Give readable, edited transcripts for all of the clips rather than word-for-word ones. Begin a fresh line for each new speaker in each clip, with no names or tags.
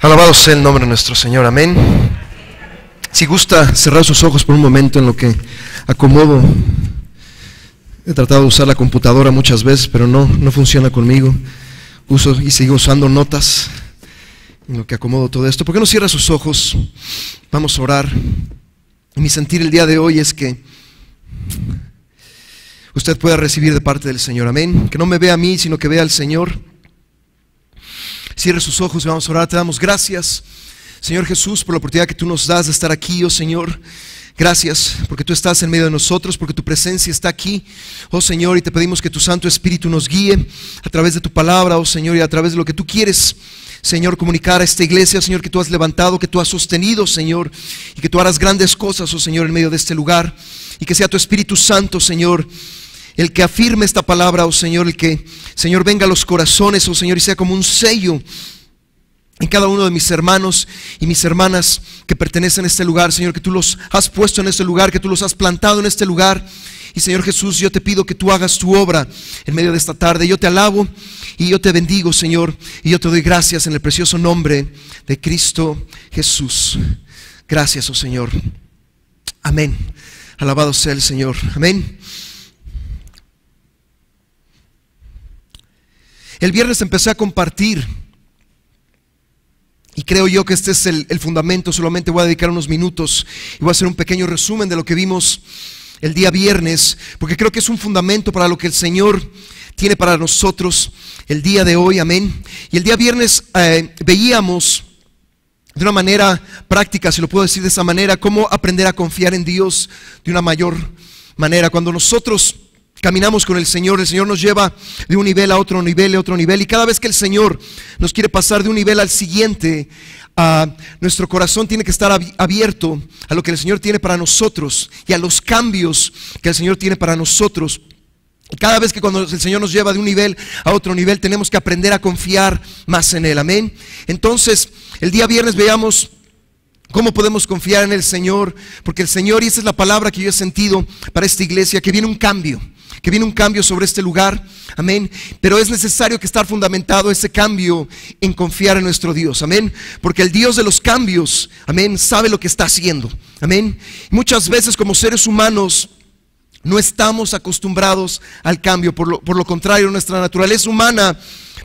Alabado sea el nombre de nuestro Señor, amén. Si gusta cerrar sus ojos por un momento en lo que acomodo. He tratado de usar la computadora muchas veces, pero no funciona conmigo. Uso y sigo usando notas en lo que acomodo todo esto. ¿Por qué no cierra sus ojos? Vamos a orar. Y mi sentir el día de hoy es que usted pueda recibir de parte del Señor, amén. Que no me vea a mí, sino que vea al Señor. Cierre sus ojos y vamos a orar. Te damos gracias, Señor Jesús, por la oportunidad que tú nos das de estar aquí, oh Señor. Gracias porque tú estás en medio de nosotros, porque tu presencia está aquí, oh Señor, y te pedimos que tu Santo Espíritu nos guíe a través de tu palabra, oh Señor, y a través de lo que tú quieres, Señor, comunicar a esta iglesia, Señor, que tú has levantado, que tú has sostenido, Señor, y que tú harás grandes cosas, oh Señor, en medio de este lugar, y que sea tu Espíritu Santo, Señor, el que afirme esta palabra, oh Señor, el que, Señor, venga a los corazones, oh Señor, y sea como un sello en cada uno de mis hermanos y mis hermanas que pertenecen a este lugar, Señor, que tú los has puesto en este lugar, que tú los has plantado en este lugar. Y Señor Jesús, yo te pido que tú hagas tu obra en medio de esta tarde. Yo te alabo y yo te bendigo, Señor, y yo te doy gracias en el precioso nombre de Cristo Jesús. Gracias, oh Señor. Amén. Alabado sea el Señor. Amén. El viernes empecé a compartir y creo yo que este es el fundamento. Solamente voy a dedicar unos minutos y voy a hacer un pequeño resumen de lo que vimos el día viernes, porque creo que es un fundamento para lo que el Señor tiene para nosotros el día de hoy, amén. Y el día viernes veíamos de una manera práctica, si lo puedo decir de esa manera, cómo aprender a confiar en Dios de una mayor manera. Cuando nosotros caminamos con el Señor nos lleva de un nivel a otro nivel, y cada vez que el Señor nos quiere pasar de un nivel al siguiente, nuestro corazón tiene que estar abierto a lo que el Señor tiene para nosotros y a los cambios que el Señor tiene para nosotros. Y cada vez que cuando el Señor nos lleva de un nivel a otro nivel, tenemos que aprender a confiar más en Él, amén. Entonces, el día viernes veamos cómo podemos confiar en el Señor, porque el Señor, y esa es la palabra que yo he sentido para esta iglesia, que viene un cambio sobre este lugar, amén. Pero es necesario que estar fundamentado ese cambio en confiar en nuestro Dios, amén. Porque el Dios de los cambios, amén, sabe lo que está haciendo, amén. Muchas veces como seres humanos no estamos acostumbrados al cambio. Por lo contrario, nuestra naturaleza humana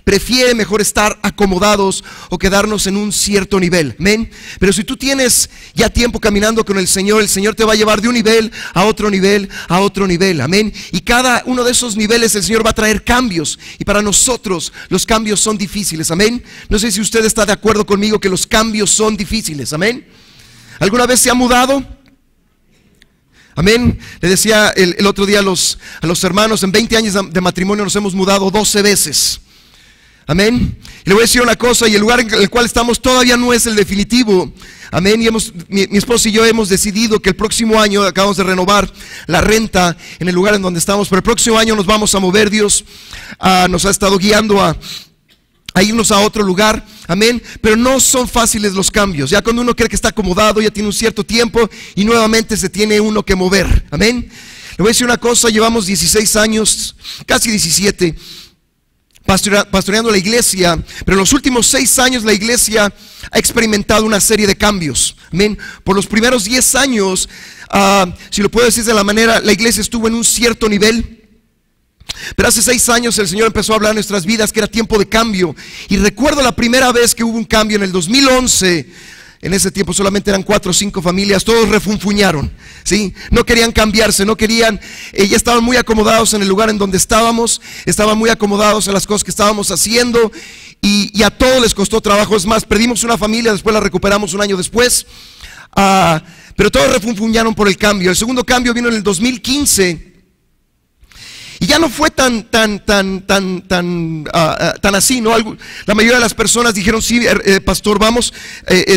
prefiere mejor estar acomodados o quedarnos en un cierto nivel, amén. Pero si tú tienes ya tiempo caminando con el Señor te va a llevar de un nivel a otro nivel, amén. Y cada uno de esos niveles el Señor va a traer cambios, y para nosotros los cambios son difíciles, amén. No sé si usted está de acuerdo conmigo que los cambios son difíciles, amén. ¿Alguna vez se ha mudado? Amén. Le decía el otro día a los hermanos, en 20 años de matrimonio nos hemos mudado 12 veces. Amén. Y le voy a decir una cosa, y el lugar en el cual estamos todavía no es el definitivo, amén. Y mi esposo y yo hemos decidido que el próximo año, acabamos de renovar la renta en el lugar en donde estamos, pero el próximo año nos vamos a mover. Dios nos ha estado guiando a irnos a otro lugar, amén. Pero no son fáciles los cambios. Ya cuando uno cree que está acomodado, ya tiene un cierto tiempo y nuevamente se tiene uno que mover, amén. Le voy a decir una cosa, llevamos 16 años, casi 17 pastoreando la iglesia, pero en los últimos 6 años la iglesia ha experimentado una serie de cambios, amén. Por los primeros 10 años, si lo puedo decir de la manera, la iglesia estuvo en un cierto nivel, pero hace 6 años el Señor empezó a hablar en nuestras vidas que era tiempo de cambio. Y recuerdo la primera vez que hubo un cambio en el 2011. En ese tiempo solamente eran 4 o 5 familias, todos refunfuñaron, ¿sí? No querían cambiarse, no querían, ya estaban muy acomodados en el lugar en donde estábamos, estaban muy acomodados en las cosas que estábamos haciendo, y a todos les costó trabajo. Es más, perdimos una familia, después la recuperamos un año después, pero todos refunfuñaron por el cambio. El segundo cambio vino en el 2015. Y ya no fue tan así, ¿no? La mayoría de las personas dijeron, sí, pastor, vamos,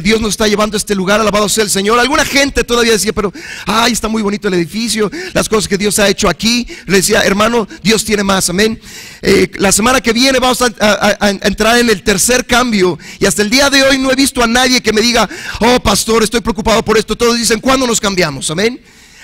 Dios nos está llevando a este lugar, alabado sea el Señor. Alguna gente todavía decía, pero, ay, está muy bonito el edificio, las cosas que Dios ha hecho aquí. Le decía, hermano, Dios tiene más, amén. La semana que viene vamos a entrar en el tercer cambio, y hasta el día de hoy no he visto a nadie que me diga, oh, pastor, estoy preocupado por esto. Todos dicen, ¿cuándo nos cambiamos? Amén.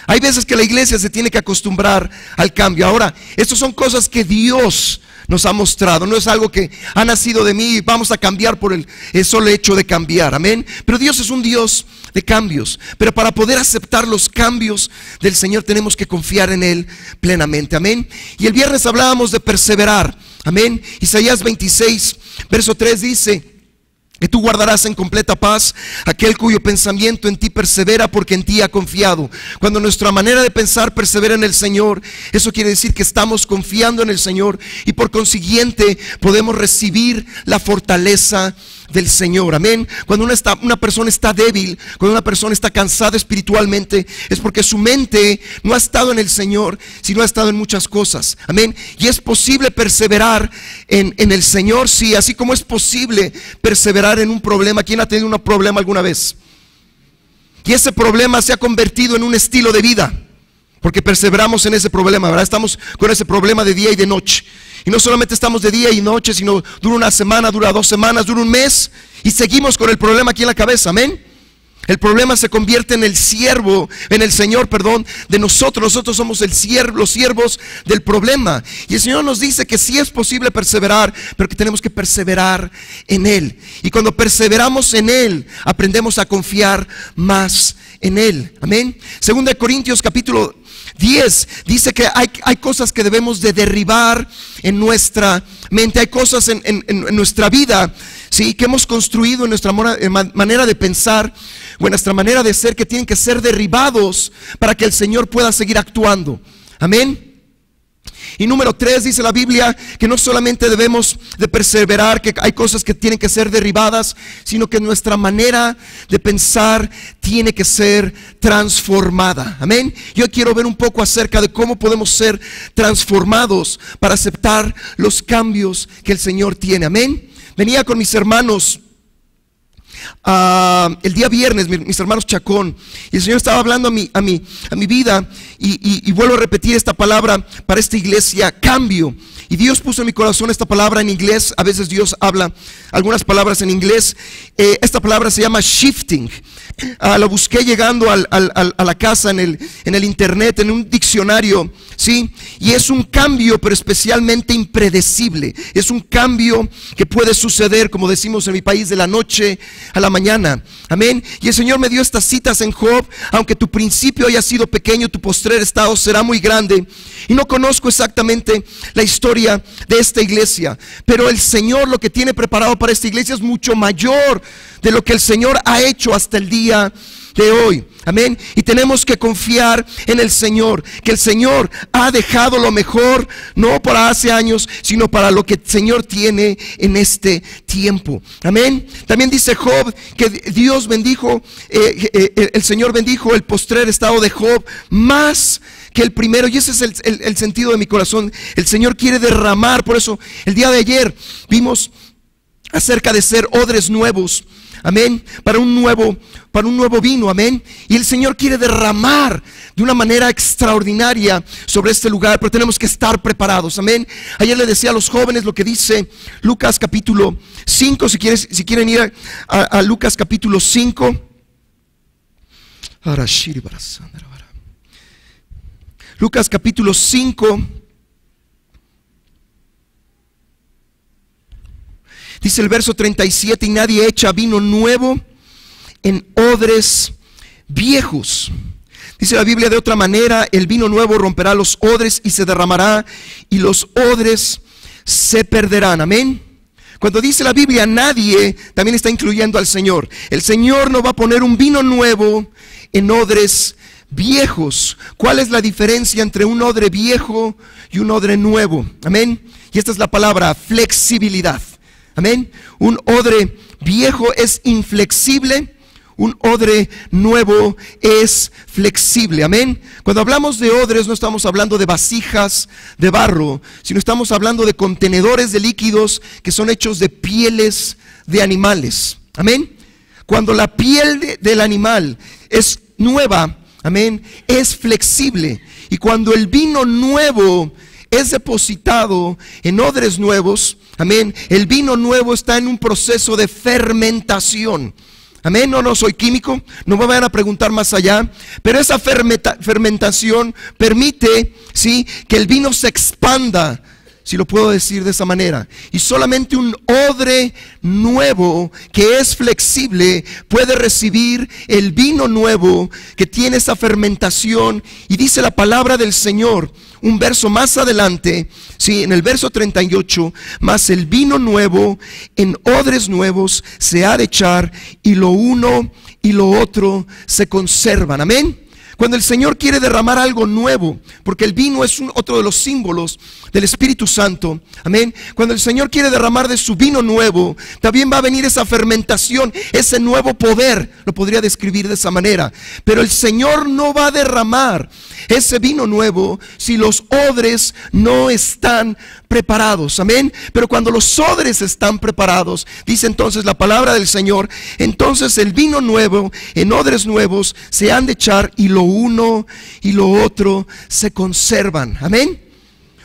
Hay veces que la iglesia se tiene que acostumbrar al cambio. Ahora, estas son cosas que Dios nos ha mostrado. No es algo que ha nacido de mí y vamos a cambiar por el solo hecho de cambiar, amén. Pero Dios es un Dios de cambios. Pero para poder aceptar los cambios del Señor tenemos que confiar en Él plenamente, amén. Y el viernes hablábamos de perseverar, amén. Isaías 26, verso 3 dice que tú guardarás en completa paz aquel cuyo pensamiento en ti persevera, porque en ti ha confiado. Cuando nuestra manera de pensar persevera en el Señor, eso quiere decir que estamos confiando en el Señor y por consiguiente podemos recibir la fortaleza del Señor, amén. Cuando una persona está débil, cuando una persona está cansada espiritualmente, es porque su mente no ha estado en el Señor, sino ha estado en muchas cosas, amén. Y es posible perseverar en el Señor, sí, así como es posible perseverar en un problema. ¿Quién ha tenido un problema alguna vez? Y ese problema se ha convertido en un estilo de vida, porque perseveramos en ese problema, ¿verdad? Estamos con ese problema de día y de noche. Y no solamente estamos de día y noche, sino dura una semana, dura 2 semanas, dura un mes, y seguimos con el problema aquí en la cabeza, amén. El problema se convierte en el siervo, en el Señor, perdón, de nosotros. Nosotros somos los siervos del problema. Y el Señor nos dice que sí es posible perseverar, pero que tenemos que perseverar en Él. Y cuando perseveramos en Él, aprendemos a confiar más en Él, amén. 2 Corintios capítulo 10 dice que hay cosas que debemos de derribar en nuestra mente. Hay cosas en nuestra vida, sí, que hemos construido en nuestra manera de pensar o en nuestra manera de ser, que tienen que ser derribados para que el Señor pueda seguir actuando, amén. Y número 3 dice la Biblia que no solamente debemos de perseverar, que hay cosas que tienen que ser derribadas, sino que nuestra manera de pensar tiene que ser transformada, amén. Yo quiero ver un poco acerca de cómo podemos ser transformados para aceptar los cambios que el Señor tiene, amén. Venía con mis hermanos el día viernes, mis hermanos Chacón, y el Señor estaba hablando a mi vida, y vuelvo a repetir esta palabra para esta iglesia: cambio. Y Dios puso en mi corazón esta palabra en inglés. A veces Dios habla algunas palabras en inglés. Esta palabra se llama shifting. La busqué llegando a la casa en el internet, en un diccionario, ¿sí? Y es un cambio, pero especialmente impredecible. Es un cambio que puede suceder, como decimos en mi país, de la noche a la mañana, amén. Y el Señor me dio estas citas en Job: aunque tu principio haya sido pequeño, tu postrer estado será muy grande. Y no conozco exactamente la historia de esta iglesia, pero el Señor lo que tiene preparado para esta iglesia es mucho mayor de lo que el Señor ha hecho hasta el día de hoy, amén. Y tenemos que confiar en el Señor, que el Señor ha dejado lo mejor, no para hace años, sino para lo que el Señor tiene en este tiempo, amén. También dice Job que Dios bendijo, el Señor bendijo el postrer estado de Job más que el primero. Y ese es el sentido de mi corazón. El Señor quiere derramar. Por eso el día de ayer vimos acerca de ser odres nuevos, amén, para un nuevo vino, amén. Y el Señor quiere derramar de una manera extraordinaria sobre este lugar, pero tenemos que estar preparados, amén. Ayer le decía a los jóvenes lo que dice Lucas capítulo 5, si quieren ir a Lucas capítulo 5. Lucas capítulo 5. Dice el verso 37: y nadie echa vino nuevo en odres viejos. Dice la Biblia de otra manera: el vino nuevo romperá los odres y se derramará, y los odres se perderán, amén. Cuando dice la Biblia nadie, también está incluyendo al Señor. El Señor no va a poner un vino nuevo en odres viejos. ¿Cuál es la diferencia entre un odre viejo y un odre nuevo? Amén. Y esta es la palabra: flexibilidad. Amén. Un odre viejo es inflexible, un odre nuevo es flexible, amén. Cuando hablamos de odres no estamos hablando de vasijas de barro, sino estamos hablando de contenedores de líquidos que son hechos de pieles de animales, amén. Cuando la piel del animal es nueva, amén, es flexible. Y cuando el vino nuevo es depositado en odres nuevos, amén, el vino nuevo está en un proceso de fermentación, amén. No soy químico, no me vayan a preguntar más allá, pero esa fermentación permite, sí, que el vino se expanda si lo puedo decir de esa manera. Y solamente un odre nuevo que es flexible puede recibir el vino nuevo que tiene esa fermentación. Y dice la palabra del Señor, un verso más adelante, sí, en el verso 38, mas el vino nuevo en odres nuevos se ha de echar, y lo uno y lo otro se conservan. Amén. Cuando el Señor quiere derramar algo nuevo, porque el vino es otro de los símbolos del Espíritu Santo, amén. Cuando el Señor quiere derramar de su vino nuevo, también va a venir esa fermentación, ese nuevo poder, lo podría describir de esa manera. Pero el Señor no va a derramar ese vino nuevo si los odres no están preparados, amén. Pero cuando los odres están preparados, dice entonces la palabra del Señor, entonces el vino nuevo en odres nuevos se han de echar, y lo uno y lo otro se conservan, amén.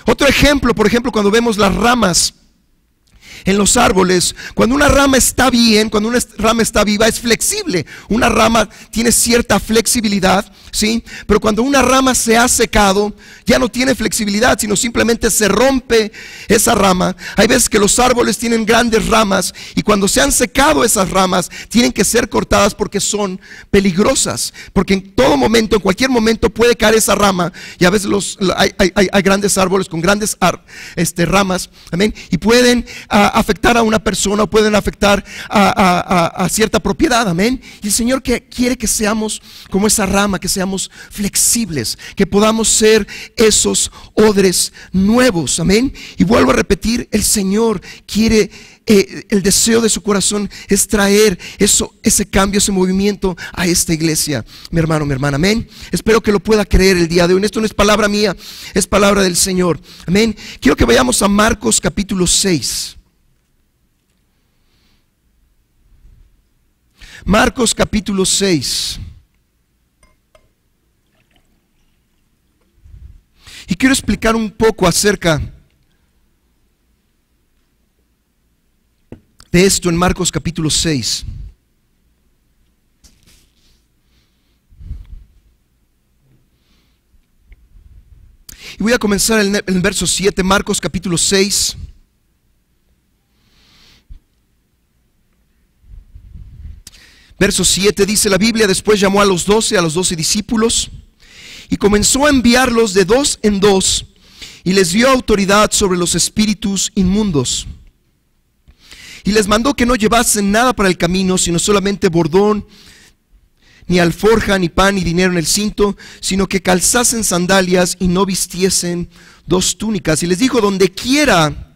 Otro ejemplo, por ejemplo, cuando vemos las ramas en los árboles, cuando una rama está bien, cuando una rama está viva, es flexible. Una rama tiene cierta flexibilidad, ¿sí? Pero cuando una rama se ha secado, ya no tiene flexibilidad, sino simplemente se rompe esa rama. Hay veces que los árboles tienen grandes ramas, y cuando se han secado esas ramas, tienen que ser cortadas porque son peligrosas. Porque en todo momento, en cualquier momento puede caer esa rama, y a veces hay grandes árboles con grandes ramas, amén, y pueden afectar a una persona, o pueden afectar a cierta propiedad, amén. Y el Señor quiere que seamos como esa rama, que seamos flexibles, que podamos ser esos odres nuevos, amén. Y vuelvo a repetir, el Señor quiere, el deseo de su corazón es traer ese cambio, ese movimiento a esta iglesia, mi hermano, mi hermana, amén. Espero que lo pueda creer el día de hoy. Esto no es palabra mía, es palabra del Señor, amén. Quiero que vayamos a Marcos capítulo 6. Marcos capítulo 6. Y quiero explicar un poco acerca de esto en Marcos capítulo 6. Y voy a comenzar en el verso 7, Marcos capítulo 6. Verso 7 dice la Biblia: después llamó a los 12 discípulos, y comenzó a enviarlos de dos en dos, y les dio autoridad sobre los espíritus inmundos. Y les mandó que no llevasen nada para el camino, sino solamente bordón, ni alforja, ni pan, ni dinero en el cinto, sino que calzasen sandalias y no vistiesen dos túnicas. Y les dijo: donde quiera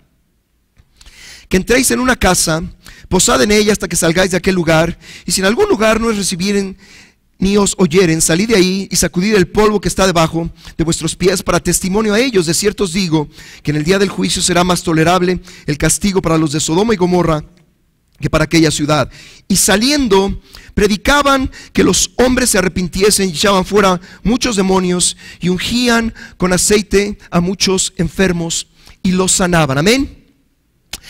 que entréis en una casa, posad en ella hasta que salgáis de aquel lugar, y si en algún lugar no os recibieren ni os oyeren, salid de ahí y sacudid el polvo que está debajo de vuestros pies para testimonio a ellos. De cierto os digo que en el día del juicio será más tolerable el castigo para los de Sodoma y Gomorra que para aquella ciudad. Y saliendo, predicaban que los hombres se arrepintiesen, y echaban fuera muchos demonios, y ungían con aceite a muchos enfermos y los sanaban. Amén.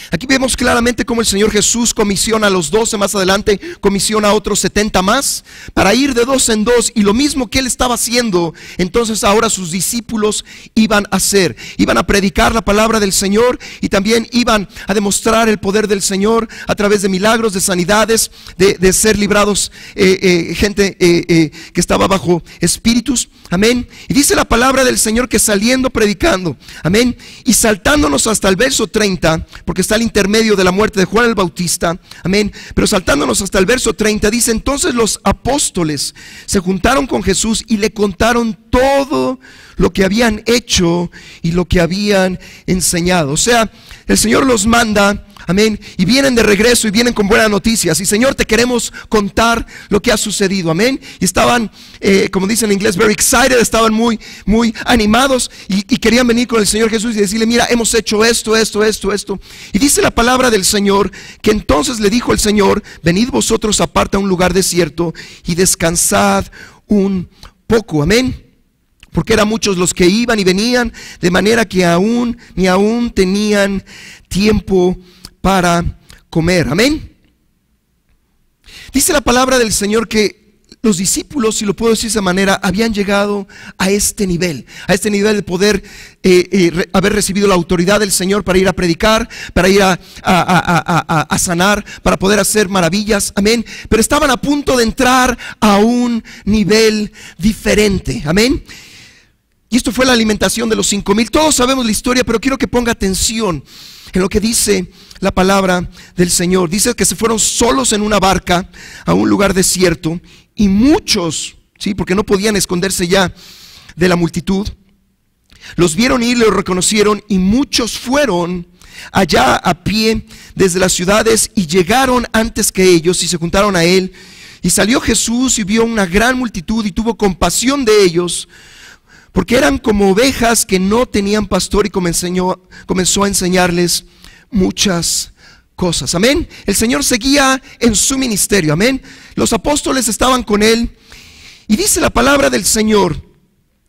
Aquí vemos claramente cómo el Señor Jesús comisiona a los 12, más adelante comisiona a otros 70 más, para ir de dos en dos, y lo mismo que Él estaba haciendo, entonces ahora sus discípulos iban a hacer. Iban a predicar la palabra del Señor, y también iban a demostrar el poder del Señor a través de milagros, de sanidades, de ser librados, gente que estaba bajo espíritus, amén. Y dice la palabra del Señor que saliendo predicando, amén, y saltándonos hasta el verso 30, porque está al intermedio de la muerte de Juan el Bautista, amén, pero saltándonos hasta el verso 30, dice: entonces los apóstoles se juntaron con Jesús y le contaron todo lo que habían hecho y lo que habían enseñado. O sea, el Señor los manda, amén, y vienen de regreso y vienen con buenas noticias. Y Señor, te queremos contar lo que ha sucedido, amén. Y estaban, como dicen en inglés, very excited, estaban muy animados, y querían venir con el Señor Jesús y decirle: mira, hemos hecho esto. Y dice la palabra del Señor que entonces le dijo el Señor: venid vosotros aparte a un lugar desierto y descansad un poco, amén. Porque eran muchos los que iban y venían, de manera que ni aún tenían tiempo para comer, amén. Dice la palabra del Señor que los discípulos, si lo puedo decir de esa manera, habían llegado a este nivel de poder haber recibido la autoridad del Señor para ir a predicar, para ir a sanar, para poder hacer maravillas, amén. Pero estaban a punto de entrar a un nivel diferente, amén. Y esto fue la alimentación de los 5,000. Todos sabemos la historia, pero quiero que ponga atención en lo que dice la palabra del Señor. Dice que se fueron solos en una barca a un lugar desierto, y muchos, ¿sí?, porque no podían esconderse ya de la multitud, los vieron ir, los reconocieron, y muchos fueron allá a pie desde las ciudades y llegaron antes que ellos y se juntaron a él. Y salió Jesús y vio una gran multitud y tuvo compasión de ellos, porque eran como ovejas que no tenían pastor, y comenzó a enseñarles muchas cosas, amén. El Señor seguía en su ministerio, amén. Los apóstoles estaban con él, y dice la palabra del Señor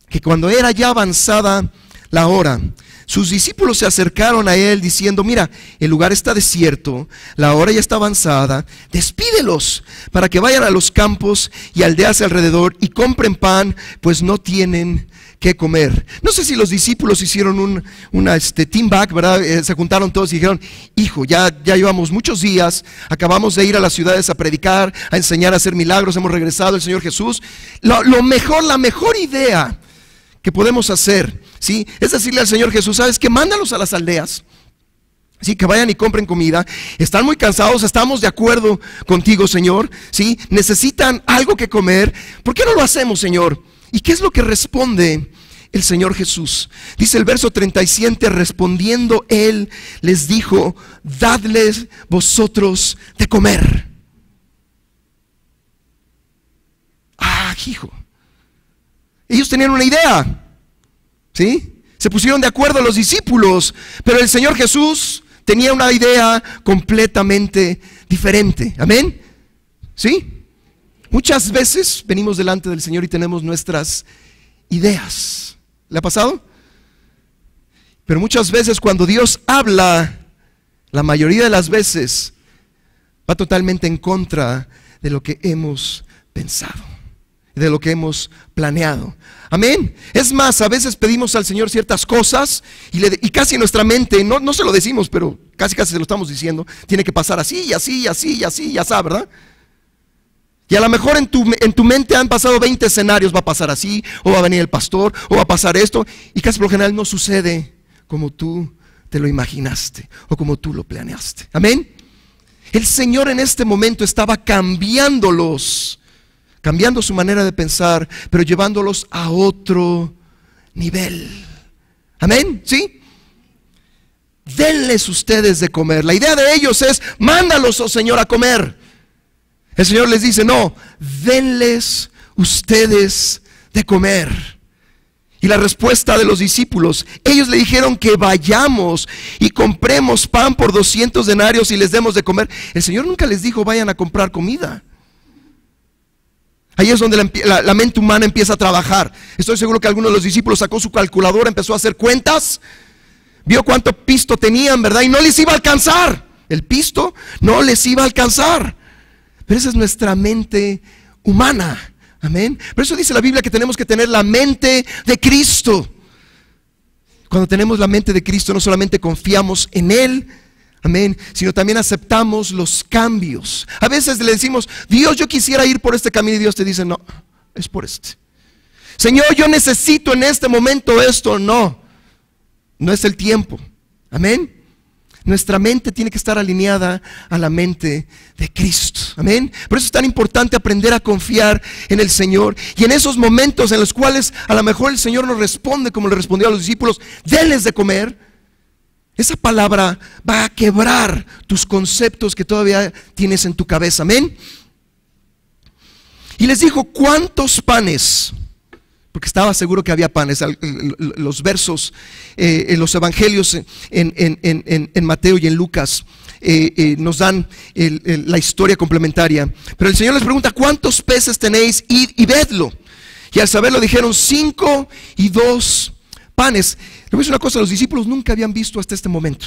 que cuando era ya avanzada la hora, sus discípulos se acercaron a él diciendo: mira, el lugar está desierto, la hora ya está avanzada, despídelos para que vayan a los campos y aldeas alrededor y compren pan, pues no tienen qué comer. No sé si los discípulos hicieron una team back, ¿verdad? Se juntaron todos y dijeron: hijo, ya llevamos muchos días, acabamos de ir a las ciudades a predicar, a enseñar, a hacer milagros, hemos regresado, el Señor Jesús. La mejor idea que podemos hacer, ¿sí?, es decirle al Señor Jesús: ¿sabes qué? Mándalos a las aldeas, ¿sí?, que vayan y compren comida. Están muy cansados, estamos de acuerdo contigo, Señor, ¿sí? Necesitan algo que comer. ¿Por qué no lo hacemos, Señor? ¿Y qué es lo que responde el Señor Jesús? Dice el verso 37, respondiendo él les dijo: dadles vosotros de comer. Hijo, ellos tenían una idea, ¿sí? Se pusieron de acuerdo los discípulos, pero el Señor Jesús tenía una idea completamente diferente, amén, ¿sí? Muchas veces venimos delante del Señor y tenemos nuestras ideas. ¿Le ha pasado? Pero muchas veces cuando Dios habla, la mayoría de las veces va totalmente en contra de lo que hemos pensado, de lo que hemos planeado. Amén. Es más, a veces pedimos al Señor ciertas cosas y casi en nuestra mente, no se lo decimos, pero casi se lo estamos diciendo: tiene que pasar así y así y así y así, ya sabes, ¿verdad? Y a lo mejor en tu mente han pasado 20 escenarios: va a pasar así, o va a venir el pastor, o va a pasar esto, y casi por lo general no sucede como tú te lo imaginaste o como tú lo planeaste. Amén. El Señor en este momento estaba cambiando su manera de pensar, pero llevándolos a otro nivel. Amén, ¿sí? Denles ustedes de comer. La idea de ellos es: mándalos, oh Señor, a comer. El Señor les dice: no, denles ustedes de comer. Y la respuesta de los discípulos, ellos le dijeron que vayamos y compremos pan por 200 denarios y les demos de comer. El Señor nunca les dijo: vayan a comprar comida. Ahí es donde la mente humana empieza a trabajar. Estoy seguro que alguno de los discípulos sacó su calculadora, empezó a hacer cuentas, vio cuánto pisto tenían, ¿verdad? Y no les iba a alcanzar. El pisto no les iba a alcanzar. Pero esa es nuestra mente humana, amén. Por eso dice la Biblia que tenemos que tener la mente de Cristo. Cuando tenemos la mente de Cristo, no solamente confiamos en Él, amén, sino también aceptamos los cambios. A veces le decimos: Dios, yo quisiera ir por este camino, y Dios te dice: no, es por este. Señor, yo necesito en este momento esto. No es el tiempo, amén. Nuestra mente tiene que estar alineada a la mente de Cristo, amén. Por eso es tan importante aprender a confiar en el Señor. Y en esos momentos en los cuales a lo mejor el Señor nos responde como le respondió a los discípulos: denles de comer. Esa palabra va a quebrar tus conceptos que todavía tienes en tu cabeza, amén. Y les dijo: ¿cuántos panes? Porque estaba seguro que había panes. Los versos en los evangelios en Mateo y en Lucas nos dan la historia complementaria. Pero el Señor les pregunta: ¿cuántos peces tenéis? Y vedlo. Y al saberlo dijeron: 5 y 2 panes. Le voy a decir una cosa: los discípulos nunca habían visto hasta este momento.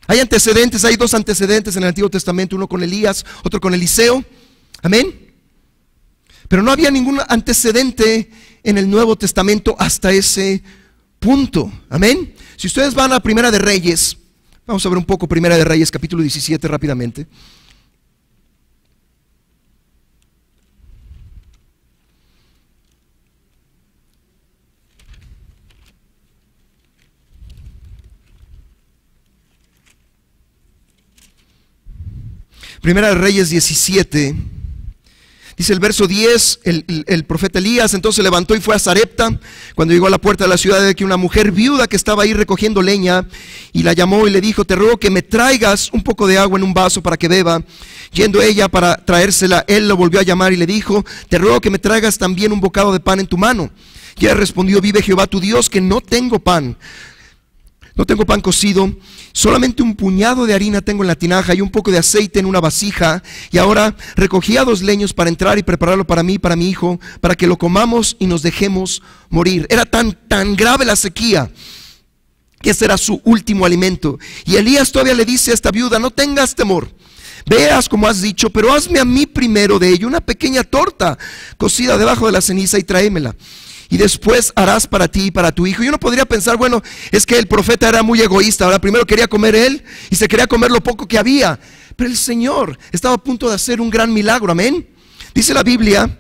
Hay antecedentes, hay 2 antecedentes en el Antiguo Testamento: uno con Elías, otro con Eliseo, amén. Pero no había ningún antecedente en el Nuevo Testamento hasta ese punto. Amén. Si ustedes van a Primera de Reyes, vamos a ver un poco Primera de Reyes, capítulo 17 rápidamente. Primera de Reyes 17. Dice el verso 10, el profeta Elías entonces se levantó y fue a Sarepta. Cuando llegó a la puerta de la ciudad, de que una mujer viuda que estaba ahí recogiendo leña, y la llamó y le dijo: te ruego que me traigas un poco de agua en un vaso para que beba. Yendo ella para traérsela, él lo volvió a llamar y le dijo: te ruego que me traigas también un bocado de pan en tu mano. Y ella respondió: vive Jehová tu Dios, que no tengo pan cocido, solamente un puñado de harina tengo en la tinaja y un poco de aceite en una vasija. Y ahora recogía 2 leños para entrar y prepararlo para mí y para mi hijo, para que lo comamos y nos dejemos morir. Era tan grave la sequía que ese era su último alimento. Y Elías todavía le dice a esta viuda: no tengas temor, veas como has dicho, pero hazme a mí primero de ello una pequeña torta cocida debajo de la ceniza y tráemela. Y después harás para ti y para tu hijo. Y uno podría pensar, bueno, es que el profeta era muy egoísta. Ahora primero quería comer él y se quería comer lo poco que había. Pero el Señor estaba a punto de hacer un gran milagro, amén. Dice la Biblia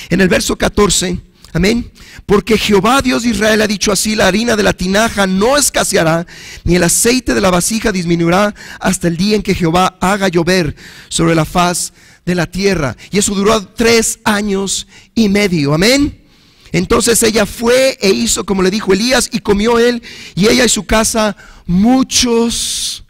en el verso 14, amén: porque Jehová Dios de Israel ha dicho así: la harina de la tinaja no escaseará, ni el aceite de la vasija disminuirá, hasta el día en que Jehová haga llover sobre la faz de la tierra. Y eso duró 3 años y medio, amén. Entonces ella fue e hizo como le dijo Elías, y comió él y ella y su casa muchos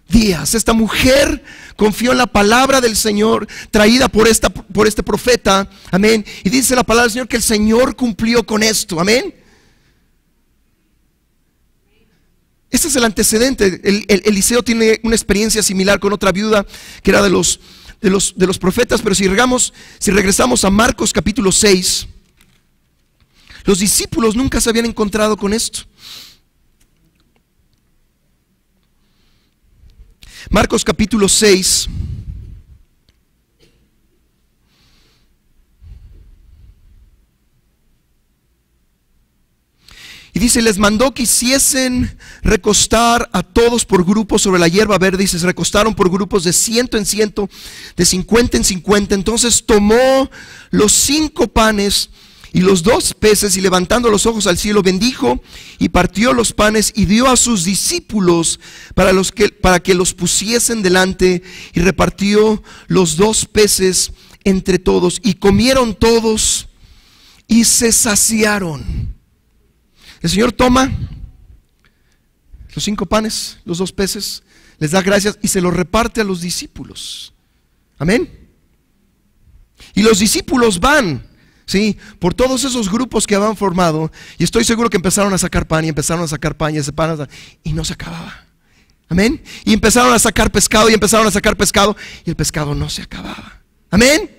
días. Esta mujer confió en la palabra del Señor traída por este profeta, amén. Y dice la palabra del Señor que el Señor cumplió con esto, amén. Este es el antecedente. Eliseo tiene una experiencia similar con otra viuda que era de los profetas. Pero si regresamos a Marcos capítulo 6, los discípulos nunca se habían encontrado con esto. Marcos capítulo 6. Y dice: les mandó que hiciesen recostar a todos por grupos sobre la hierba verde. Y se recostaron por grupos de 100 en 100, de 50 en 50. Entonces tomó los 5 panes y los 2 peces, y levantando los ojos al cielo, bendijo y partió los panes y dio a sus discípulos para que los pusiesen delante, y repartió los 2 peces entre todos, y comieron todos y se saciaron. El Señor toma los 5 panes, los 2 peces, les da gracias y se los reparte a los discípulos. Amén. Y los discípulos van, sí, por todos esos grupos que habían formado, y estoy seguro que empezaron a sacar pan y empezaron a sacar pan y ese pan, y no se acababa. Amén. Y empezaron a sacar pescado y empezaron a sacar pescado, y el pescado no se acababa. Amén.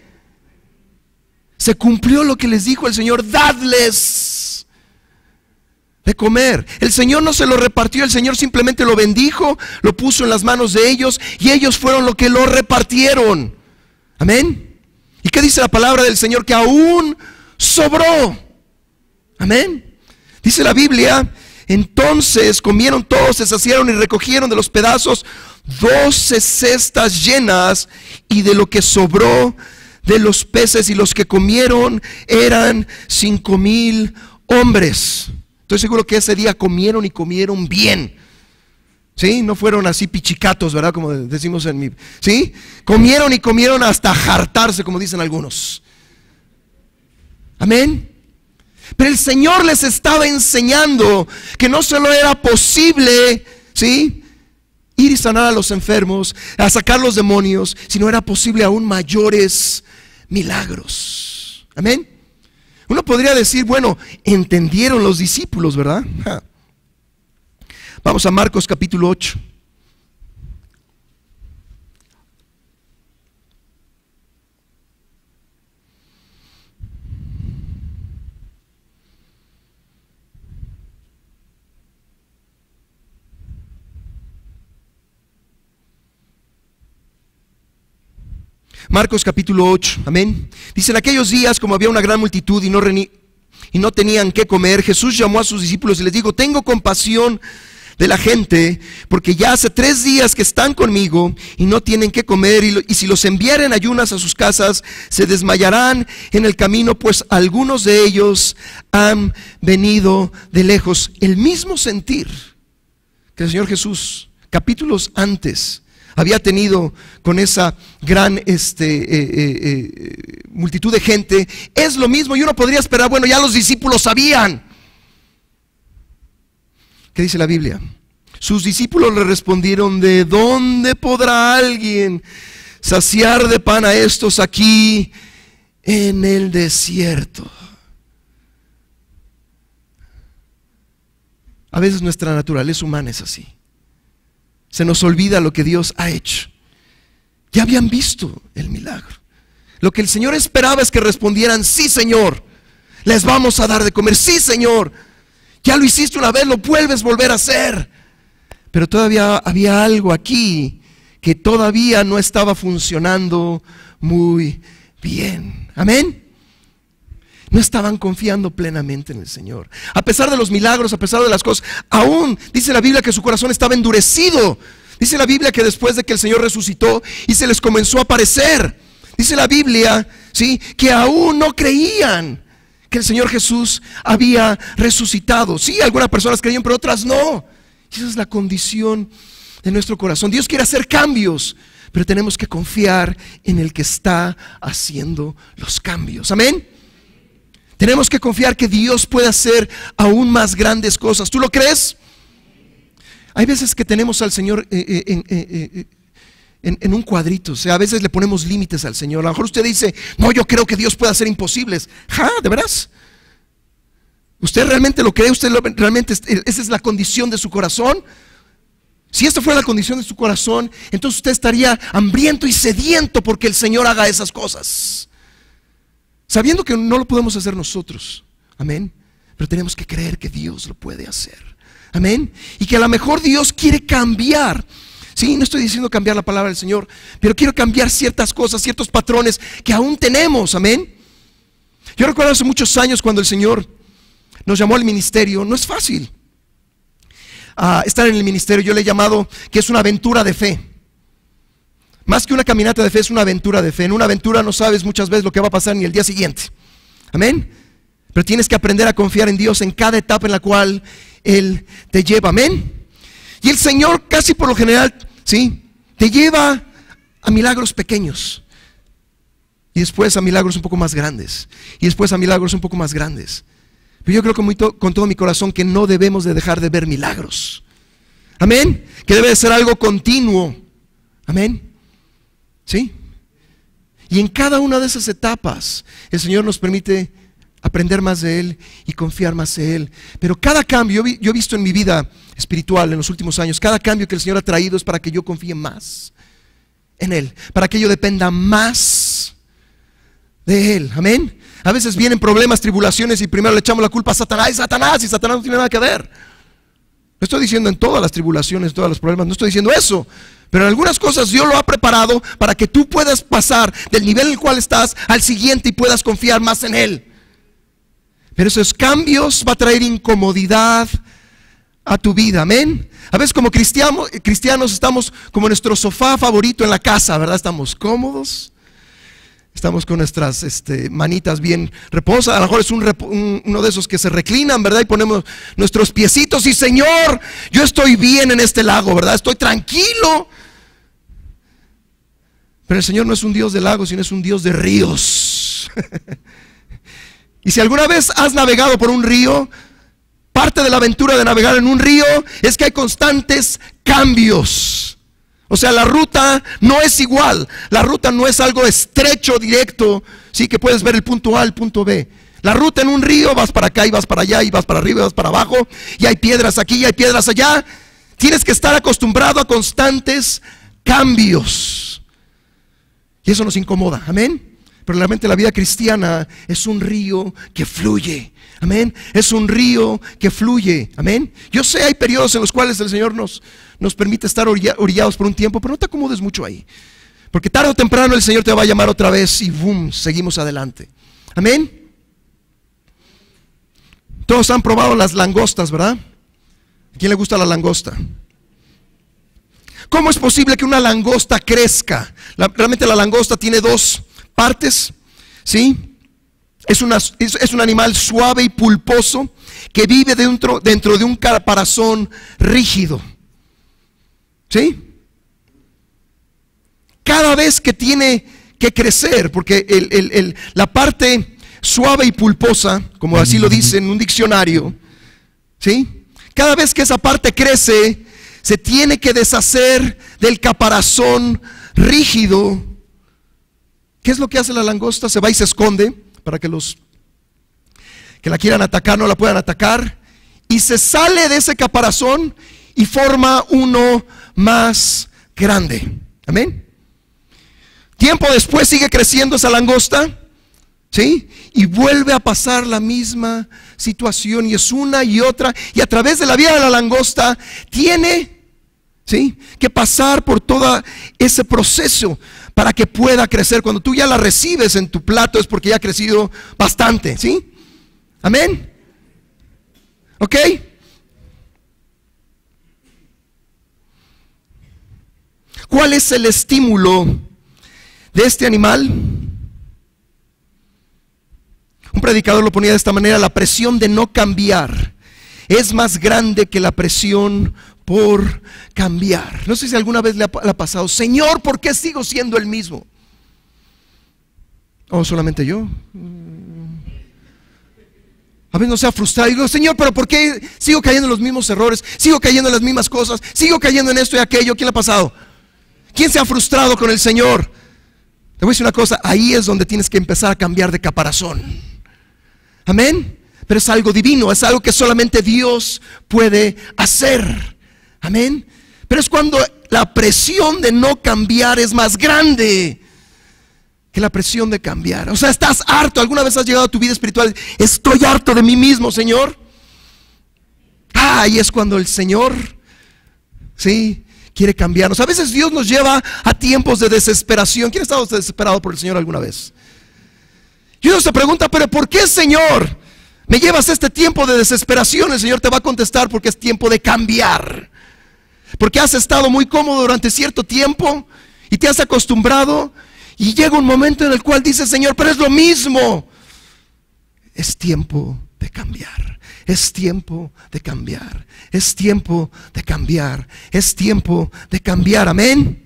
Se cumplió lo que les dijo el Señor: dadles de comer. El Señor no se lo repartió, el Señor simplemente lo bendijo, lo puso en las manos de ellos, y ellos fueron los que lo repartieron. Amén. ¿Y qué dice la palabra del Señor? Que aún sobró. Amén. Dice la Biblia: entonces comieron todos, se saciaron y recogieron de los pedazos 12 cestas llenas, y de lo que sobró de los peces, y los que comieron eran 5,000 hombres. Estoy seguro que ese día comieron y comieron bien. ¿Sí? No fueron así pichicatos, ¿verdad? Como decimos en mi... ¿Sí? Comieron y comieron hasta hartarse, como dicen algunos. Amén. Pero el Señor les estaba enseñando que no solo era posible, ¿sí?, ir y sanar a los enfermos, a sacar los demonios, sino era posible aún mayores milagros. Amén. Uno podría decir, bueno, entendieron los discípulos, ¿verdad? Vamos a Marcos capítulo 8. Marcos capítulo 8, amén. Dice: en aquellos días, como había una gran multitud y no tenían qué comer, Jesús llamó a sus discípulos y les dijo: tengo compasión de la gente, porque ya hace 3 días que están conmigo y no tienen qué comer, y si los enviaren ayunas a sus casas, se desmayarán en el camino, pues algunos de ellos han venido de lejos. El mismo sentir que el Señor Jesús, capítulos antes, había tenido con esa gran multitud de gente, es lo mismo. Y uno podría esperar, bueno, ya los discípulos sabían. ¿Qué dice la Biblia? Sus discípulos le respondieron: ¿de dónde podrá alguien saciar de pan a estos aquí en el desierto? A veces nuestra naturaleza humana es así. Se nos olvida lo que Dios ha hecho. Ya habían visto el milagro. Lo que el Señor esperaba es que respondieran: sí, Señor, les vamos a dar de comer. Sí, Señor, ya lo hiciste una vez, lo vuelves a volver a hacer. Pero todavía había algo aquí que todavía no estaba funcionando muy bien. Amén. No estaban confiando plenamente en el Señor. A pesar de los milagros, a pesar de las cosas, aún dice la Biblia que su corazón estaba endurecido. Dice la Biblia que después de que el Señor resucitó y se les comenzó a aparecer, dice la Biblia, ¿sí?, que aún no creían que el Señor Jesús había resucitado. Sí, algunas personas creían, pero otras no. Y esa es la condición de nuestro corazón. Dios quiere hacer cambios, pero tenemos que confiar en el que está haciendo los cambios. Amén. Tenemos que confiar que Dios puede hacer aún más grandes cosas. ¿Tú lo crees? Hay veces que tenemos al Señor en un cuadrito. O sea, a veces le ponemos límites al Señor. A lo mejor usted dice: no, yo creo que Dios puede hacer imposibles. ¿De veras? ¿Usted realmente lo cree? ¿Usted realmente esa es la condición de su corazón? Si esta fuera la condición de su corazón, entonces usted estaría hambriento y sediento porque el Señor haga esas cosas, sabiendo que no lo podemos hacer nosotros. Amén. Pero tenemos que creer que Dios lo puede hacer. Amén. Y que a lo mejor Dios quiere cambiar. Sí, no estoy diciendo cambiar la palabra del Señor, pero quiero cambiar ciertas cosas, ciertos patrones que aún tenemos. Amén. Yo recuerdo hace muchos años cuando el Señor nos llamó al ministerio. No es fácil estar en el ministerio. Yo le he llamado que es una aventura de fe. Más que una caminata de fe, es una aventura de fe. En una aventura no sabes muchas veces lo que va a pasar ni el día siguiente. Amén. Pero tienes que aprender a confiar en Dios en cada etapa en la cual Él te lleva. Amén. Y el Señor casi por lo general, sí, te lleva a milagros pequeños, y después a milagros un poco más grandes, y después a milagros un poco más grandes. Pero yo creo con todo mi corazón que no debemos de dejar de ver milagros. Amén. Que debe de ser algo continuo. Amén. ¿Sí? Y en cada una de esas etapas el Señor nos permite aprender más de Él y confiar más en Él. Pero cada cambio, yo he visto en mi vida espiritual en los últimos años, cada cambio que el Señor ha traído es para que yo confíe más en Él, para que yo dependa más de Él. Amén. A veces vienen problemas, tribulaciones, y primero le echamos la culpa a Satanás, y Satanás no tiene nada que ver. No estoy diciendo en todas las tribulaciones, todos los problemas, no estoy diciendo eso. Pero en algunas cosas Dios lo ha preparado para que tú puedas pasar del nivel en el cual estás al siguiente y puedas confiar más en Él. Pero esos cambios va a traer incomodidad a tu vida. Amén. A veces como cristianos estamos como en nuestro sofá favorito en la casa, ¿verdad? Estamos cómodos, estamos con nuestras manitas bien reposadas. A lo mejor es uno de esos que se reclinan, ¿verdad? Y ponemos nuestros piecitos y: Señor, yo estoy bien en este lago, ¿verdad? Estoy tranquilo. Pero el Señor no es un Dios de lagos, sino es un Dios de ríos. Y si alguna vez has navegado por un río, parte de la aventura de navegar en un río es que hay constantes cambios. O sea, la ruta no es igual. La ruta no es algo estrecho, directo, sí, que puedes ver el punto A al punto B. La ruta en un río, vas para acá y vas para allá, y vas para arriba y vas para abajo, y hay piedras aquí y hay piedras allá. Tienes que estar acostumbrado a constantes cambios, y eso nos incomoda. Amén. Pero realmente la vida cristiana es un río que fluye. Amén. Es un río que fluye. Amén. Yo sé, hay periodos en los cuales el Señor nos permite estar orillados por un tiempo, pero no te acomodes mucho ahí, Porque tarde o temprano el Señor te va a llamar otra vez y boom, seguimos adelante. Amén. Todos han probado las langostas, ¿verdad? ¿A quién le gusta la langosta? ¿Cómo es posible que una langosta crezca? Realmente la langosta tiene dos partes, ¿sí? Es un animal suave y pulposo que vive dentro de un caparazón rígido, ¿sí? Cada vez que tiene que crecer, porque la parte suave y pulposa, como así lo dice en un diccionario, ¿sí? Cada vez que esa parte crece, se tiene que deshacer del caparazón rígido. ¿Qué es lo que hace la langosta? Se va y se esconde para que los que la quieran atacar no la puedan atacar, y se sale de ese caparazón y forma uno más grande. Amén. Tiempo después sigue creciendo esa langosta, ¿sí? Y vuelve a pasar la misma situación, y es una y otra, y a través de la vida de la langosta tiene, ¿sí?, que pasar por todo ese proceso para que pueda crecer. Cuando tú ya la recibes en tu plato es porque ya ha crecido bastante, ¿sí? Amén. ¿Ok? ¿Cuál es el estímulo de este animal? Un predicador lo ponía de esta manera: la presión de no cambiar es más grande que la presión por cambiar. No sé si alguna vez le ha pasado: Señor, ¿por qué sigo siendo el mismo? ¿O solamente yo? A veces no se ha frustrado y digo: Señor, pero ¿por qué sigo cayendo en los mismos errores? Sigo cayendo en las mismas cosas, sigo cayendo en esto y aquello. ¿Quién le ha pasado? ¿Quién se ha frustrado con el Señor? Te voy a decir una cosa: ahí es donde tienes que empezar a cambiar de caparazón. Amén. Pero es algo divino, es algo que solamente Dios puede hacer. Amén. Pero es cuando la presión de no cambiar es más grande que la presión de cambiar. O sea, estás harto. ¿Alguna vez has llegado a tu vida espiritual? Estoy harto de mí mismo, Señor. Ahí es cuando el Señor, sí, quiere cambiarnos. A veces Dios nos lleva a tiempos de desesperación. ¿Quién ha estado desesperado por el Señor alguna vez? Y uno se pregunta: ¿pero por qué, Señor, me llevas a este tiempo de desesperación? El Señor te va a contestar: porque es tiempo de cambiar. Porque has estado muy cómodo durante cierto tiempo y te has acostumbrado, y llega un momento en el cual dices: Señor, pero es lo mismo. Es tiempo de cambiar. Es tiempo de cambiar. Es tiempo de cambiar. Es tiempo de cambiar. Amén.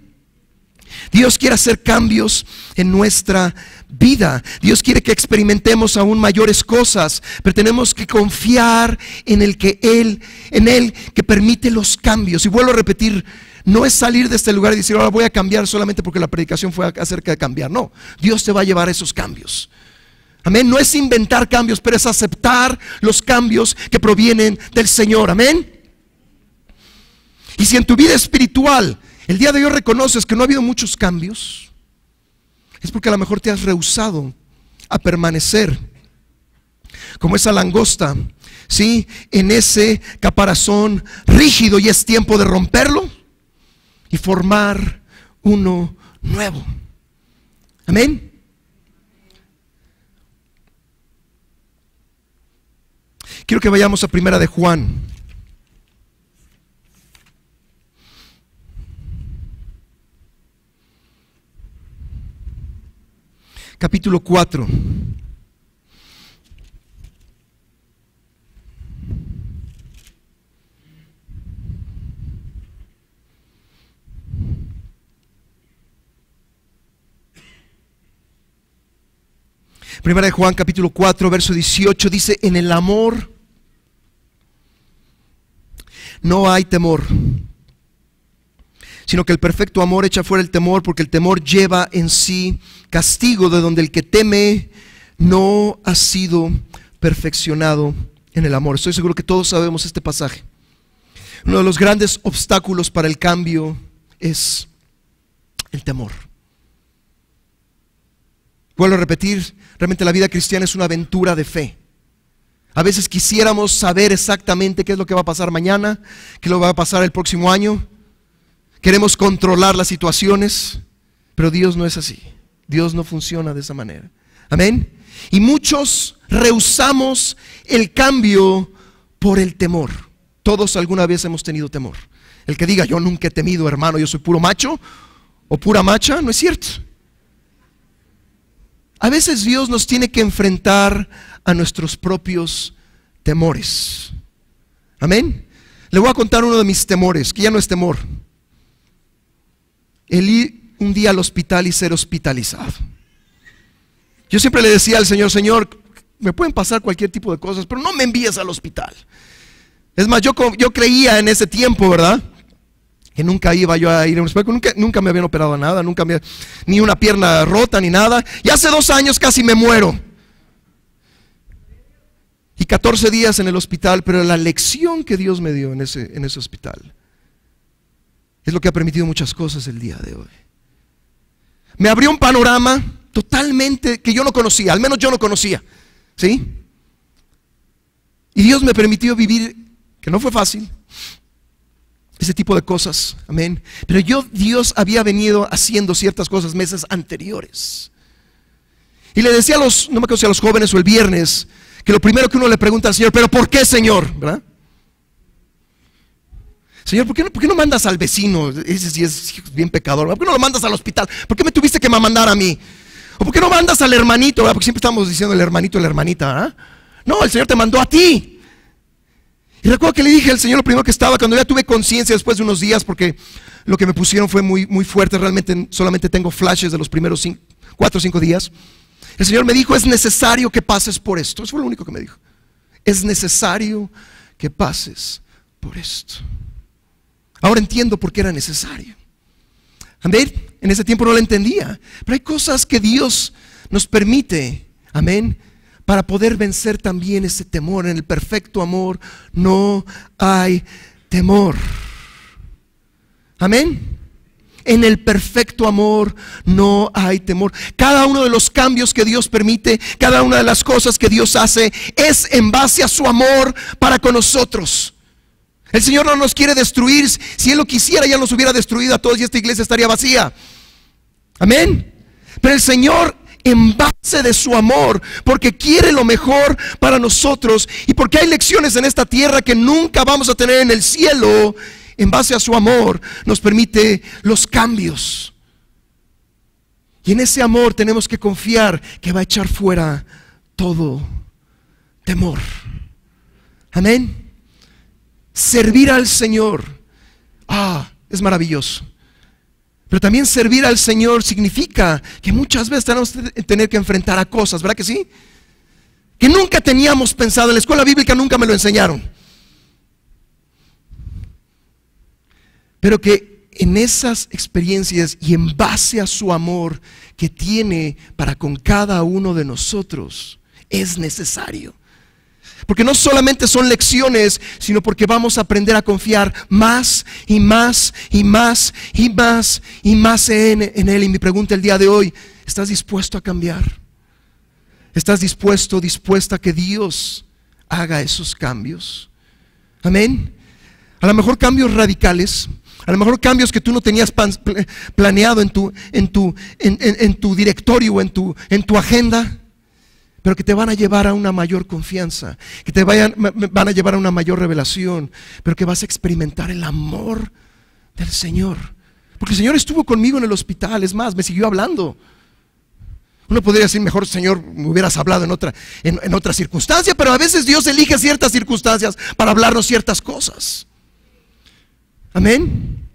Dios quiere hacer cambios en nuestra vida. Dios quiere que experimentemos aún mayores cosas, pero tenemos que confiar en Él que permite los cambios. Y vuelvo a repetir: no es salir de este lugar y decir: ahora voy a cambiar solamente porque la predicación fue acerca de cambiar. No, Dios te va a llevar a esos cambios. Amén. No es inventar cambios, pero es aceptar los cambios que provienen del Señor. Amén. Y si en tu vida espiritual el día de hoy reconoces que no ha habido muchos cambios, es porque a lo mejor te has rehusado a permanecer como esa langosta, ¿sí?, en ese caparazón rígido, y es tiempo de romperlo y formar uno nuevo. Amén. Quiero que vayamos a Primera de Juan. Capítulo 4. Primera de Juan, capítulo 4, verso 18, dice: en el amor no hay temor, sino que el perfecto amor echa fuera el temor, porque el temor lleva en sí castigo, de donde el que teme no ha sido perfeccionado en el amor. Estoy seguro que todos sabemos este pasaje. Uno de los grandes obstáculos para el cambio es el temor. Vuelvo a repetir, realmente la vida cristiana es una aventura de fe. A veces quisiéramos saber exactamente qué es lo que va a pasar mañana, qué es lo que va a pasar el próximo año. Queremos controlar las situaciones, Pero Dios no es así. Dios no funciona de esa manera. Amén. Y muchos rehusamos el cambio por el temor. Todos alguna vez hemos tenido temor. El que diga, yo nunca he temido, hermano, yo soy puro macho o pura macha, no es cierto. A veces Dios nos tiene que enfrentar a nuestros propios temores. Amén. Le voy a contar uno de mis temores, que ya no es temor. El ir un día al hospital y ser hospitalizado. Yo siempre le decía al Señor, Señor, me pueden pasar cualquier tipo de cosas, pero no me envíes al hospital. Es más, yo creía en ese tiempo, ¿verdad?, que nunca iba yo a ir a un hospital, nunca me habían operado nada, ni una pierna rota, ni nada. Y hace 2 años casi me muero. Y 14 días en el hospital, pero la lección que Dios me dio en ese hospital es lo que ha permitido muchas cosas el día de hoy. Me abrió un panorama totalmente que yo no conocía, al menos yo no conocía, ¿sí? Y Dios me permitió vivir, que no fue fácil, ese tipo de cosas, amén. Pero Dios había venido haciendo ciertas cosas meses anteriores. Y le decía no me acuerdo si a los jóvenes o el viernes, que lo primero que uno le pregunta al Señor, pero ¿por qué, Señor? ¿Verdad? Señor, ¿por qué no mandas al vecino? Ese sí es bien pecador. ¿Por qué no lo mandas al hospital? ¿Por qué me tuviste que mandar a mí? ¿O por qué no mandas al hermanito? ¿Verdad? Porque siempre estamos diciendo el hermanito, la hermanita, ¿verdad? No, el Señor te mandó a ti. Y recuerdo que le dije al Señor lo primero que estaba, cuando ya tuve conciencia después de unos días, porque lo que me pusieron fue muy, muy fuerte. Realmente solamente tengo flashes de los primeros 4 o 5 días. El Señor me dijo, es necesario que pases por esto. Eso fue lo único que me dijo. Es necesario que pases por esto. Ahora entiendo por qué era necesario. Amén. En ese tiempo no lo entendía. Pero hay cosas que Dios nos permite, amén, para poder vencer también ese temor. En el perfecto amor no hay temor. Amén. En el perfecto amor no hay temor. Cada uno de los cambios que Dios permite, cada una de las cosas que Dios hace, es en base a su amor para con nosotros. El Señor no nos quiere destruir. Si Él lo quisiera, ya nos hubiera destruido a todos y esta iglesia estaría vacía. Amén. Pero el Señor, en base de su amor, porque quiere lo mejor para nosotros y porque hay lecciones en esta tierra que nunca vamos a tener en el cielo, en base a su amor nos permite los cambios. Y en ese amor tenemos que confiar que va a echar fuera todo temor. Amén. Servir al Señor, es maravilloso. Pero también servir al Señor significa que muchas veces tenemos que tener que enfrentar a cosas, ¿verdad que sí? Que nunca teníamos pensado. En la escuela bíblica nunca me lo enseñaron. Pero que en esas experiencias y en base a su amor que tiene para con cada uno de nosotros, es necesario. Porque no solamente son lecciones, sino porque vamos a aprender a confiar más y más y más y más y más en Él. Y mi pregunta el día de hoy, ¿estás dispuesto a cambiar? ¿Estás dispuesta a que Dios haga esos cambios? Amén. A lo mejor cambios radicales, a lo mejor cambios que tú no tenías planeado en tu directorio o en tu agenda, pero que te van a llevar a una mayor confianza, que te van a llevar a una mayor revelación, pero que vas a experimentar el amor del Señor. Porque el Señor estuvo conmigo en el hospital, es más, me siguió hablando. Uno podría decir, mejor Señor, me hubieras hablado en otra circunstancia, pero a veces Dios elige ciertas circunstancias para hablarnos ciertas cosas. Amén.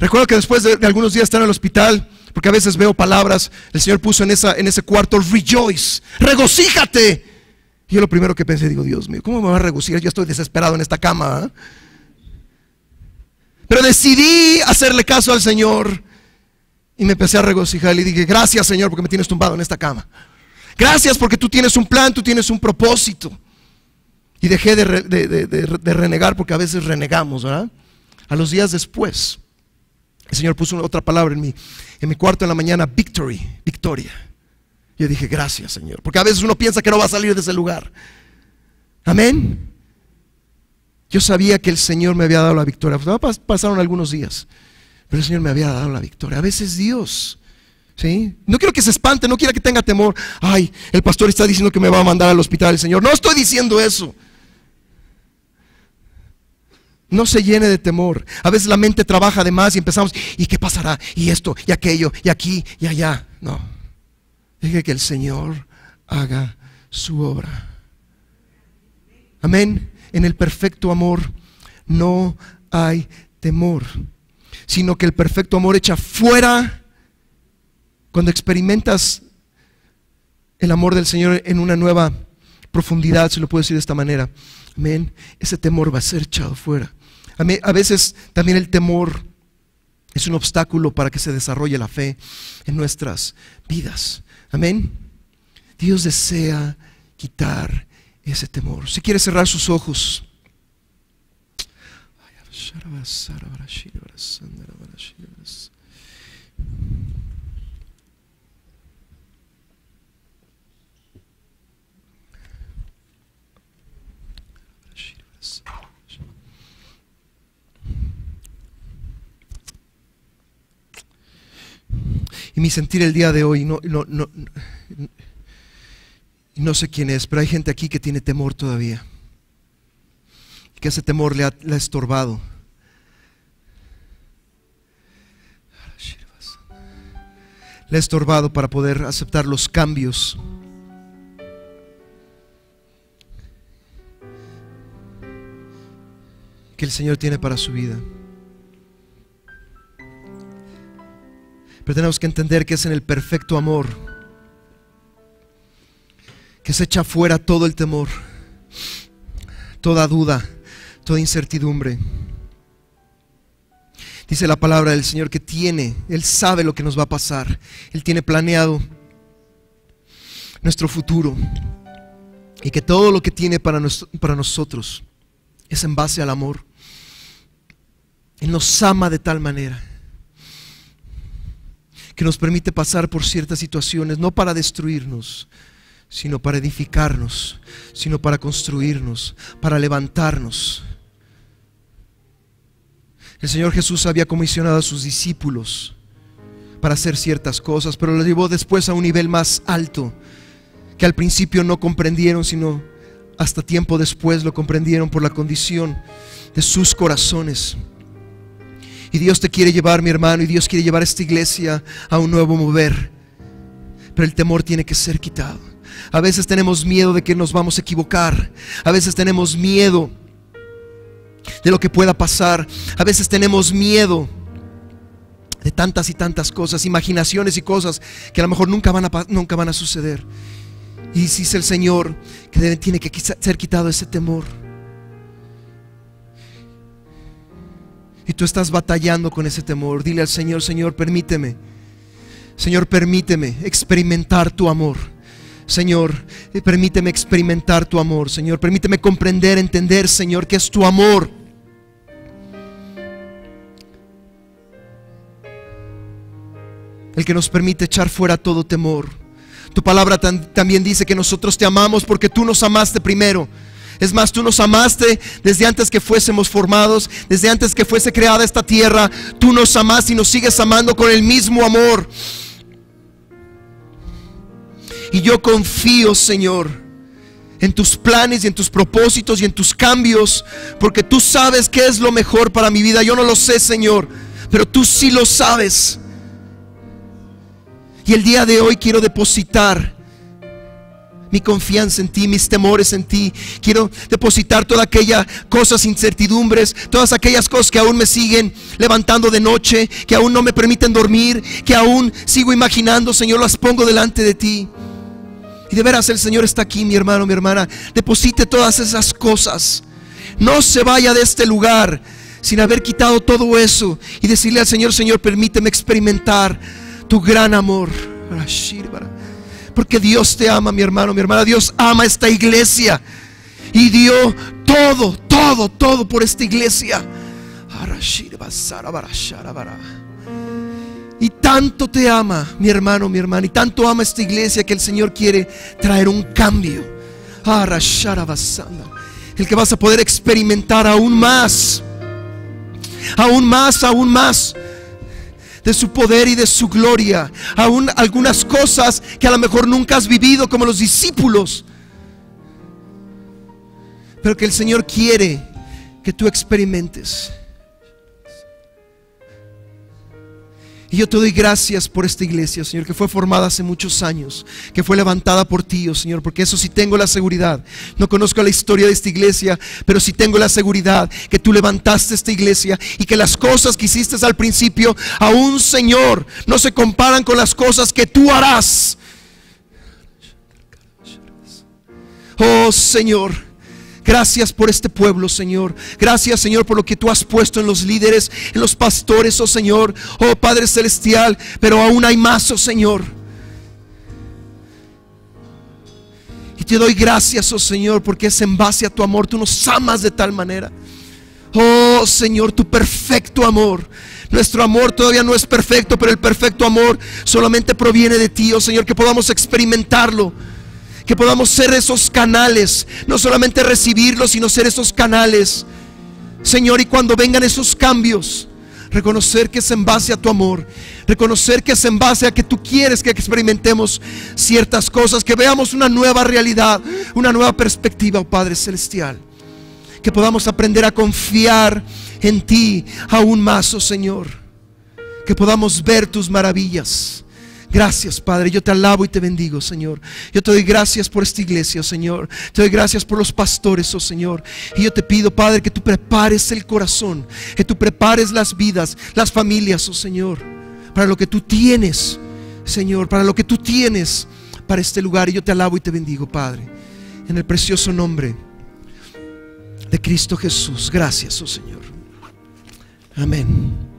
Recuerdo que después de algunos días estar en el hospital, porque a veces veo palabras, el Señor puso en ese cuarto, rejoice, regocíjate. Y yo lo primero que pensé, digo, Dios mío, ¿cómo me va a regocijar? Yo estoy desesperado en esta cama, ¿eh? Pero decidí hacerle caso al Señor y me empecé a regocijar. Le dije, gracias Señor porque me tienes tumbado en esta cama. Gracias porque tú tienes un plan, tú tienes un propósito. Y dejé de renegar, porque a veces renegamos, ¿verdad? A los días después, el Señor puso otra palabra en mi cuarto en la mañana, victory, victoria. Yo dije, gracias Señor, porque a veces uno piensa que no va a salir de ese lugar. Amén. Yo sabía que el Señor me había dado la victoria. Pasaron algunos días, pero el Señor me había dado la victoria. A veces Dios ¿Sí? No quiero que se espante, no quiero que tenga temor. Ay, el pastor está diciendo que me va a mandar al hospital el Señor. No estoy diciendo eso. No se llene de temor. A veces la mente trabaja de más y empezamos, ¿y qué pasará? Y esto, y aquello, y aquí, y allá. No. Deje que el Señor haga su obra. Amén. En el perfecto amor no hay temor, sino que el perfecto amor echa fuera. Cuando experimentas el amor del Señor en una nueva profundidad, se lo puedo decir de esta manera, amén, ese temor va a ser echado fuera. A veces también el temor es un obstáculo para que se desarrolle la fe en nuestras vidas. Amén. Dios desea quitar ese temor. Si quiere cerrar sus ojos. Y mi sentir el día de hoy, no sé quién es, pero hay gente aquí que tiene temor todavía, que ese temor le ha estorbado. Le ha estorbado para poder aceptar los cambios que el Señor tiene para su vida. Pero tenemos que entender que es en el perfecto amor que se echa fuera todo el temor, toda duda, toda incertidumbre. Dice la palabra del Señor que Él sabe lo que nos va a pasar. Él tiene planeado nuestro futuro y que todo lo que tiene para nosotros es en base al amor. Él nos ama de tal manera que nos permite pasar por ciertas situaciones, no para destruirnos, sino para edificarnos, sino para construirnos, para levantarnos. El Señor Jesús había comisionado a sus discípulos para hacer ciertas cosas, pero lo llevó después a un nivel más alto, que al principio no comprendieron, sino hasta tiempo después lo comprendieron por la condición de sus corazones. Y Dios te quiere llevar, mi hermano, y Dios quiere llevar a esta iglesia a un nuevo mover, pero el temor tiene que ser quitado. A veces tenemos miedo de que nos vamos a equivocar, a veces tenemos miedo de lo que pueda pasar, a veces tenemos miedo de tantas y tantas cosas, imaginaciones y cosas que a lo mejor nunca van a suceder. Y dice el Señor que tiene que ser quitado ese temor. Y tú estás batallando con ese temor. Dile al Señor: Señor, permíteme experimentar tu amor. Señor, permíteme experimentar tu amor. Señor, permíteme comprender, entender, Señor, que es tu amor. El que nos permite echar fuera todo temor. Tu palabra también dice que nosotros te amamos porque tú nos amaste primero. Es más, tú nos amaste desde antes que fuésemos formados, desde antes que fuese creada esta tierra. Tú nos amaste y nos sigues amando con el mismo amor. Y yo confío, Señor, en tus planes y en tus propósitos y en tus cambios, porque tú sabes qué es lo mejor para mi vida. Yo no lo sé, Señor, pero tú sí lo sabes. Y el día de hoy quiero depositar mi confianza en ti, mis temores en ti. Quiero depositar todas aquellas cosas, incertidumbres, todas aquellas cosas que aún me siguen levantando de noche, que aún no me permiten dormir, que aún sigo imaginando. Señor, las pongo delante de ti. Y de veras el Señor está aquí, mi hermano, mi hermana. Deposite todas esas cosas. No se vaya de este lugar sin haber quitado todo eso y decirle al Señor: Señor, permíteme experimentar tu gran amor. Porque Dios te ama, mi hermano, mi hermana. Dios ama esta iglesia y dio todo por esta iglesia. Y tanto te ama, mi hermano, mi hermana, y tanto ama esta iglesia que el Señor quiere traer un cambio. El que vas a poder experimentar aún más de su poder y de su gloria. Aún algunas cosas que a lo mejor nunca has vivido, como los discípulos, pero que el Señor quiere que tú experimentes. Y yo te doy gracias por esta iglesia, Señor, que fue formada hace muchos años, que fue levantada por ti, oh Señor, porque eso sí tengo la seguridad. No conozco la historia de esta iglesia, pero sí tengo la seguridad que tú levantaste esta iglesia y que las cosas que hiciste al principio, aún, Señor, no se comparan con las cosas que tú harás. Oh Señor, gracias por este pueblo, Señor. Gracias, Señor, por lo que tú has puesto en los líderes, en los pastores, oh Señor. Oh Padre Celestial, pero aún hay más, oh Señor. Y te doy gracias, oh Señor, porque es en base a tu amor. Tú nos amas de tal manera. Oh Señor, tu perfecto amor. Nuestro amor todavía no es perfecto, pero el perfecto amor solamente proviene de ti, oh Señor. Que podamos experimentarlo, que podamos ser esos canales, no solamente recibirlo, sino ser esos canales, Señor. Y cuando vengan esos cambios, reconocer que es en base a tu amor, reconocer que es en base a que tú quieres que experimentemos ciertas cosas, que veamos una nueva realidad, una nueva perspectiva, oh Padre Celestial. Que podamos aprender a confiar en ti aún más, oh Señor. Que podamos ver tus maravillas. Gracias, Padre, yo te alabo y te bendigo, Señor. Yo te doy gracias por esta iglesia, oh Señor. Te doy gracias por los pastores, oh Señor. Y yo te pido, Padre, que tú prepares el corazón, que tú prepares las vidas, las familias, oh Señor, para lo que tú tienes, Señor, para lo que tú tienes para este lugar. Y yo te alabo y te bendigo, Padre, en el precioso nombre de Cristo Jesús. Gracias, oh Señor. Amén.